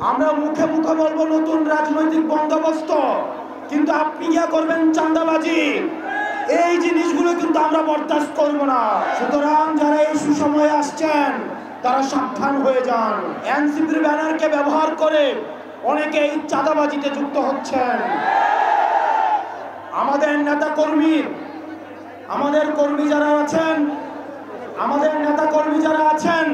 আমরা মুখে মুখে বলবো নতুন রাজনৈতিক বন্দোবস্ত, কিন্তু আপনি কি করবেন চাঁদাবাজি। এই জিনিসগুলো কিন্তু আমরা বরদাস্ত করব না। সুতরাং যারা এই সুসময়ে আসছেন তারা সাবধান হয়ে যান। এনসিপির ব্যানারকে ব্যবহার করে অনেকে এই চাঁদাবাজিতে যুক্ত হচ্ছেন। আমাদের নেতা কর্মী যারা আছেন,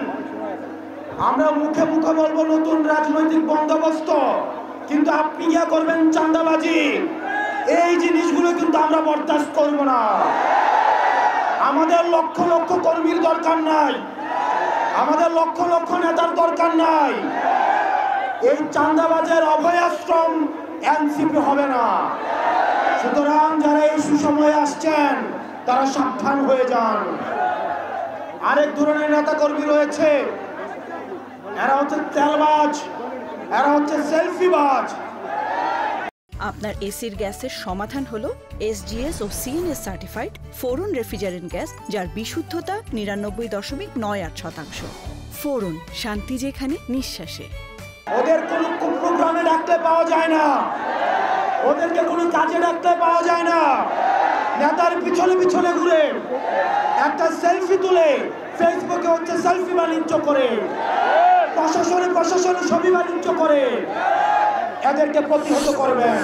আমরা মুখে মুখে বলবো নতুন রাজনৈতিক বন্দোবস্ত, কিন্তু আপনি কি করবেন চাঁদাবাজি। এই জিনিসগুলো কিন্তু আমরা বরদাস্ত করব না। আমাদের লক্ষ লক্ষ কর্মীর দরকার নাই, আমাদের লক্ষ লক্ষ নেতার দরকার নাই। এই চাঁদাবাজের অভয়াশ্রম এনসিপি হবে না। সুতরাং যারা এই সুসময়ে আসছেন তারা সাবধান হয়ে যান। আরেক ধরনের নেতা কর্মী রয়েছে, এরা হচ্ছে তেলবাজ, এরা হচ্ছে সেলফিবাজ। আপনার এসির গ্যাসের সমাধান হলো SGS ও CNS সার্টিফাইড ফোরন রেফ্রিজারেন্ট গ্যাস, যার বিশুদ্ধতা 99.98%। ফোরন, শান্তি যেখানে নিঃশ্বাসে। ওদের কোনো কুপ্রোগ্রামে ডাকতে পাওয়া যায় না, ওদেরকে কোনো কাজে ডাকতে পাওয়া যায় না। নেতার পিছনে পিছনে ঘুরে একটা সেলফি তুলে ফেসবুকে হচ্ছে সেলফি বাণিজ্য করে, প্রশাসনে ছবি বাণিজ্য করে। এদেরকে প্রতিহত করবেন।